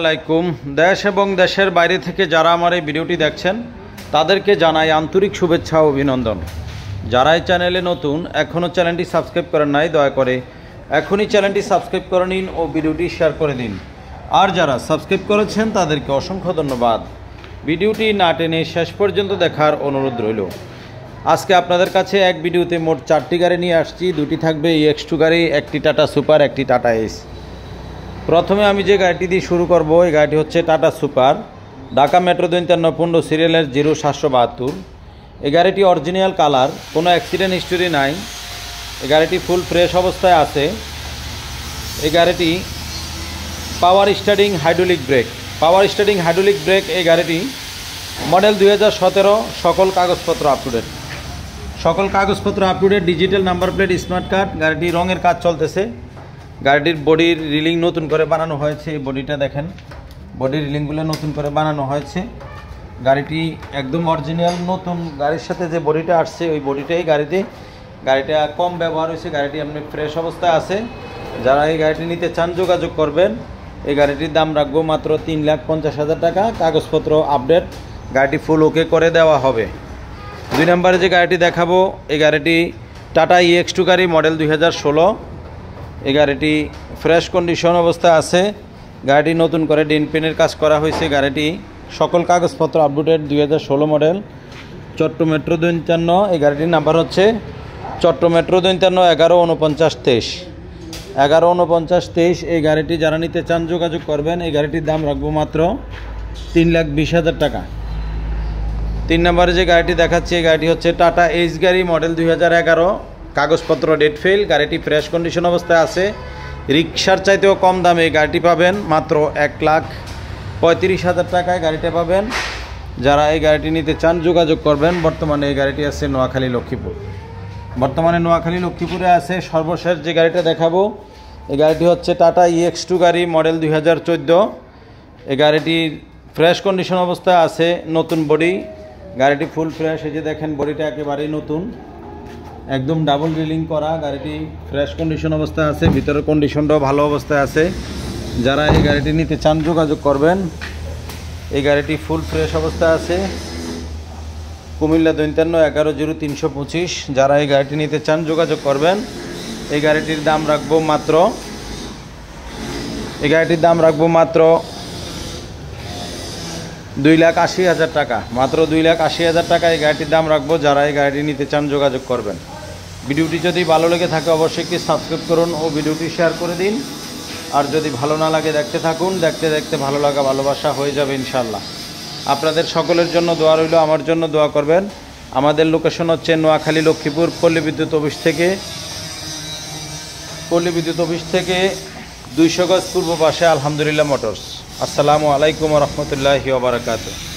আসসালামাইকুম। দেশ এবং দেশের বাইরে থেকে যারা আমার এই ভিডিওটি দেখছেন তাদেরকে জানাই আন্তরিক শুভেচ্ছা ও অভিনন্দন। যারা এই চ্যানেলে নতুন, এখনও চ্যানেলটি সাবস্ক্রাইব করেন নাই, দয়া করে এখনই চ্যানেলটি সাবস্ক্রাইব করে নিন ও ভিডিওটি শেয়ার করে দিন। আর যারা সাবস্ক্রাইব করেছেন তাদেরকে অসংখ্য ধন্যবাদ। ভিডিওটি না টেনে শেষ পর্যন্ত দেখার অনুরোধ রইল। আজকে আপনাদের কাছে এক ভিডিওতে মোট 4টি গাড়ি নিয়ে আসছি। দুটি থাকবে EX2 গাড়ি, একটি টাটা সুপার, একটি টাটা এস। প্রথমে আমি যে গাড়িটি দিয়ে শুরু করব, এই গাড়িটি হচ্ছে টাটা সুপার, ঢাকা মেট্রো 5315 সিরিয়ালের 0772। এই গাড়িটি অরিজিনাল কালার, কোনো অ্যাক্সিডেন্ট হিস্টোরি নাই। এই গাড়িটি ফুল ফ্রেশ অবস্থায় আছে। এই গাড়িটি পাওয়ার স্টার্টিং হাইড্রোলিক ব্রেক। এই গাড়িটি মডেল 2017, সকল কাগজপত্র up to date, digital number plate, smart card. গাড়িটি রঙের কাজ চলতেছে। গাড়িটির বডির রিলিং নতুন করে বানানো হয়েছে। এই বডিটা দেখেন, বডির রিলিংগুলো নতুন করে বানানো হয়েছে। গাড়িটি একদম অরিজিনাল নতুন। গাড়ির সাথে যে বডিটা আসছে ওই বডিটাই গাড়িটা কম ব্যবহার হয়েছে। গাড়িটি এমনি ফ্রেশ অবস্থায় আছে। যারা এই গাড়িটি নিতে চান যোগাযোগ করবেন। এই গাড়িটির দাম রাখবো মাত্র 3,50,000 টাকা। কাগজপত্র আপডেট, গাড়িটি ফুল ওকে করে দেওয়া হবে। 2 নম্বরে যে গাড়িটি দেখাবো, এই গাড়িটি টাটা EX2 গাড়ি, মডেল 2016। এই গাড়িটি ফ্রেশ কন্ডিশন অবস্থায় আছে। গাড়িটি নতুন করে ডিন পেনের কাজ করা হয়েছে। গাড়িটি সকল কাগজপত্র আপডেটেড, 2016 মডেল, চট্টগ্রাম মেট্রো 53। এই গাড়িটির নাম্বার হচ্ছে চট্টগ্রাম মেট্রো 53 114923। এই গাড়িটি যারা নিতে চান যোগাযোগ করবেন। এই গাড়িটির দাম রাখবো মাত্র 3,20,000 টাকা। 3 নম্বরে যে গাড়িটি দেখাচ্ছি, এই গাড়িটি হচ্ছে টাটা এস গাড়ি, মডেল 2011, কাগজপত্র ডেট ফেল। গাড়িটি ফ্রেশ কন্ডিশন অবস্থায় আছে। রিক্সার চাইতেও কম দামে এই গাড়িটি পাবেন মাত্র 1,35,000 টাকায় গাড়িটা পাবেন। যারা এই গাড়িটি নিতে চান যোগাযোগ করবেন। বর্তমানে এই গাড়িটি আছে নোয়াখালী লক্ষ্মীপুরে আছে। সর্বশেষ যে গাড়িটা দেখাবো, এই গাড়িটি হচ্ছে টাটা EX2 গাড়ি, মডেল 2014। এই গাড়িটির ফ্রেশ কন্ডিশন অবস্থায় আছে, নতুন বডি। গাড়িটি ফুল ফ্রেশ। এই যে দেখেন, বডিটা একেবারেই নতুন, একদম ডাবল রিলিং করা। গাড়িটি ফ্রেশ কন্ডিশন অবস্থায় আছে, ভিতরের কন্ডিশনটাও ভালো অবস্থায় আছে। যারা এই গাড়িটি নিতে চান যোগাযোগ করবেন। এই গাড়িটি ফুল ফ্রেশ অবস্থায় আছে। কুমিল্লা 53 110325। যারা এই গাড়িটি নিতে চান যোগাযোগ করবেন। এই গাড়িটির দাম রাখবো মাত্র 2,80,000 টাকা। মাত্র 2,80,000 টাকা এই গাড়িটির দাম রাখবো। যারা এই গাড়িটি নিতে চান যোগাযোগ করবেন। ভিডিওটি যদি ভালো লেগে থাকে অবশ্যই একটি সাবস্ক্রাইব করুন ও ভিডিওটি শেয়ার করে দিন। আর যদি ভালো না লাগে দেখতে থাকুন, দেখতে দেখতে ভালো লাগা ভালোবাসা হয়ে যাবে ইনশাল্লাহ। আপনাদের সকলের জন্য দোয়া রইল, আমার জন্য দোয়া করবেন। আমাদের লোকেশন হচ্ছে নোয়াখালী লক্ষ্মীপুর, পল্লী বিদ্যুৎ অফিস থেকে 200 গজ পূর্ব পাশে আলহামদুলিল্লাহ মোটরস। আসসালামু আলাইকুম ওয়া রাহমাতুল্লাহি ওয়া বারাকাতুহু।